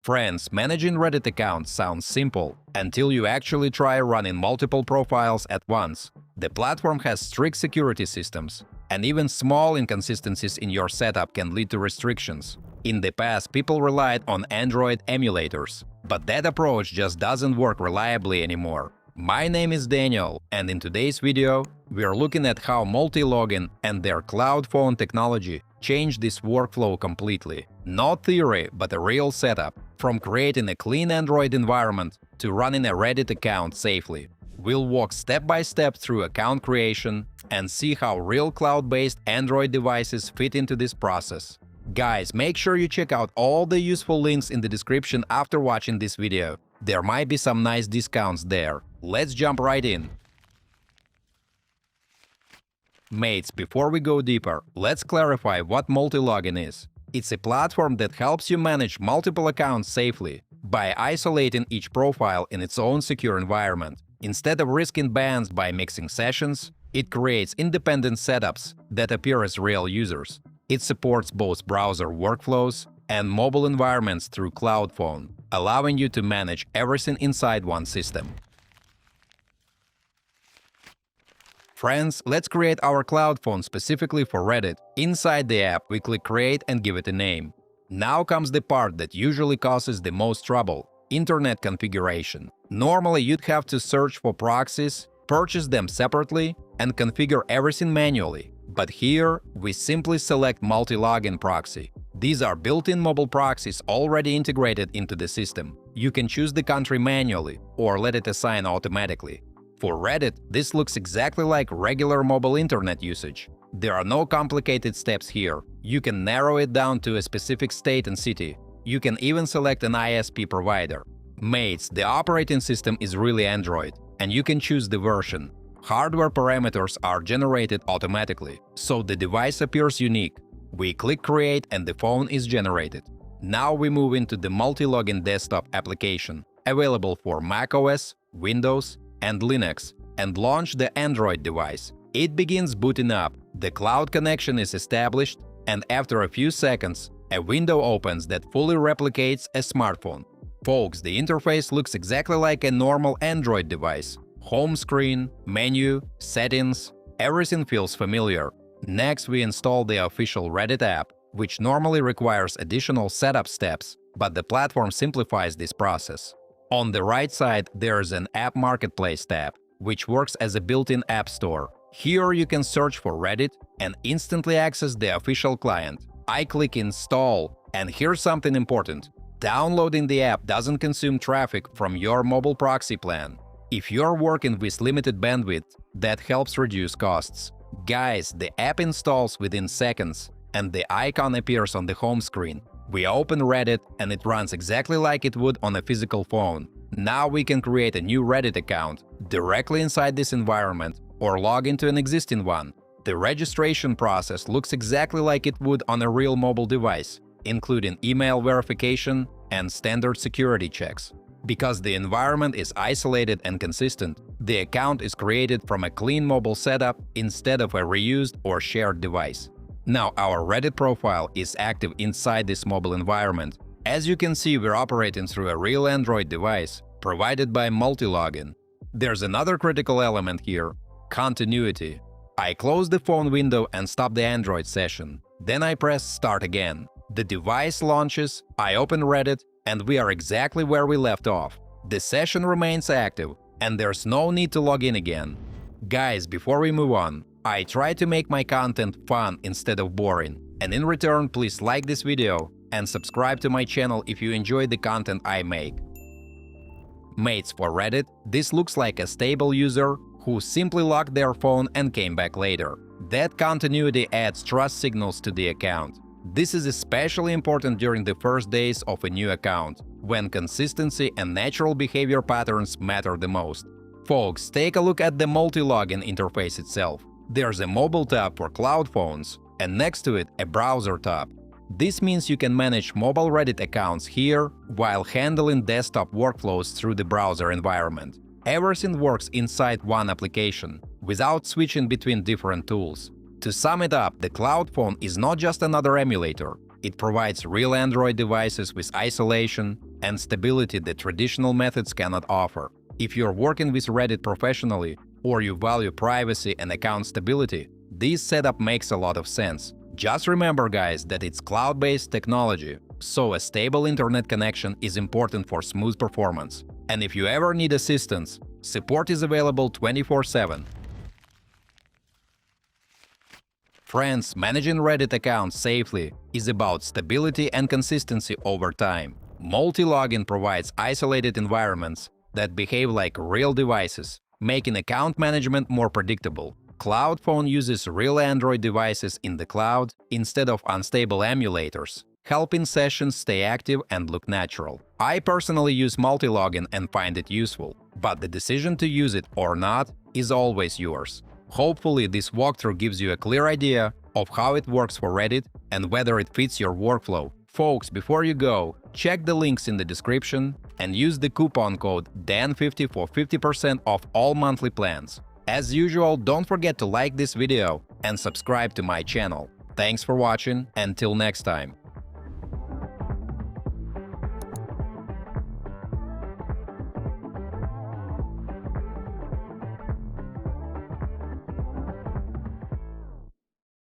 Friends, managing Reddit accounts sounds simple until you actually try running multiple profiles at once. The platform has strict security systems, and even small inconsistencies in your setup can lead to restrictions. In the past, people relied on Android emulators, but that approach just doesn't work reliably anymore. My name is Daniel, and in today's video, we are looking at how Multilogin and their cloud phone technology changed this workflow completely. Not theory, but a real setup. From creating a clean Android environment to running a Reddit account safely. We'll walk step by step through account creation and see how real cloud-based Android devices fit into this process. Guys, make sure you check out all the useful links in the description after watching this video. There might be some nice discounts there. Let's jump right in. Mates, before we go deeper, let's clarify what Multilogin is. It's a platform that helps you manage multiple accounts safely by isolating each profile in its own secure environment. Instead of risking bans by mixing sessions, it creates independent setups that appear as real users. It supports both browser workflows and mobile environments through Cloud Phone, allowing you to manage everything inside one system. Friends, let's create our Cloud Phone specifically for Reddit. Inside the app, we click Create and give it a name. Now comes the part that usually causes the most trouble – Internet configuration. Normally, you'd have to search for proxies, purchase them separately, and configure everything manually. But here, we simply select Multilogin proxy. These are built-in mobile proxies already integrated into the system. You can choose the country manually or let it assign automatically. For Reddit, this looks exactly like regular mobile internet usage. There are no complicated steps here. You can narrow it down to a specific state and city. You can even select an ISP provider. Mates, the operating system is really Android, and you can choose the version. Hardware parameters are generated automatically, so the device appears unique. We click Create and the phone is generated. Now we move into the Multilogin desktop application, available for macOS, Windows, and Linux, and launch the Android device. It begins booting up, the cloud connection is established, and after a few seconds, a window opens that fully replicates a smartphone. Folks, the interface looks exactly like a normal Android device. Home screen, menu, settings, everything feels familiar. Next, we install the official Reddit app, which normally requires additional setup steps, but the platform simplifies this process. On the right side, there's an App Marketplace tab, which works as a built-in app store. Here you can search for Reddit and instantly access the official client. I click Install, and here's something important. Downloading the app doesn't consume traffic from your mobile proxy plan. If you're working with limited bandwidth, that helps reduce costs. Guys, the app installs within seconds, and the icon appears on the home screen. We open Reddit, and it runs exactly like it would on a physical phone. Now we can create a new Reddit account directly inside this environment or log into an existing one. The registration process looks exactly like it would on a real mobile device, including email verification and standard security checks. Because the environment is isolated and consistent, the account is created from a clean mobile setup instead of a reused or shared device. Now our Reddit profile is active inside this mobile environment. As you can see, we're operating through a real Android device provided by Multilogin. There's another critical element here – continuity. I close the phone window and stop the Android session. Then I press Start again. The device launches, I open Reddit, and we are exactly where we left off. The session remains active, and there's no need to log in again. Guys, before we move on, I try to make my content fun instead of boring. And in return, please like this video and subscribe to my channel if you enjoy the content I make. Mates, for Reddit, this looks like a stable user who simply locked their phone and came back later. That continuity adds trust signals to the account. This is especially important during the first days of a new account, when consistency and natural behavior patterns matter the most. Folks, take a look at the Multilogin interface itself. There's a mobile tab for cloud phones, and next to it, a browser tab. This means you can manage mobile Reddit accounts here while handling desktop workflows through the browser environment. Everything works inside one application, without switching between different tools. To sum it up, the Cloud Phone is not just another emulator. It provides real Android devices with isolation, and stability that traditional methods cannot offer. If you're working with Reddit professionally, or you value privacy and account stability, this setup makes a lot of sense. Just remember, guys, that it's cloud-based technology, so a stable internet connection is important for smooth performance. And if you ever need assistance, support is available 24/7. Friends, managing Reddit accounts safely is about stability and consistency over time. Multilogin provides isolated environments that behave like real devices, making account management more predictable. CloudPhone uses real Android devices in the cloud instead of unstable emulators, helping sessions stay active and look natural. I personally use Multilogin and find it useful, but the decision to use it or not is always yours. Hopefully, this walkthrough gives you a clear idea of how it works for Reddit and whether it fits your workflow. Folks, before you go, check the links in the description and use the coupon code DAN50 for 50% off all monthly plans. As usual, don't forget to like this video and subscribe to my channel. Thanks for watching, until next time.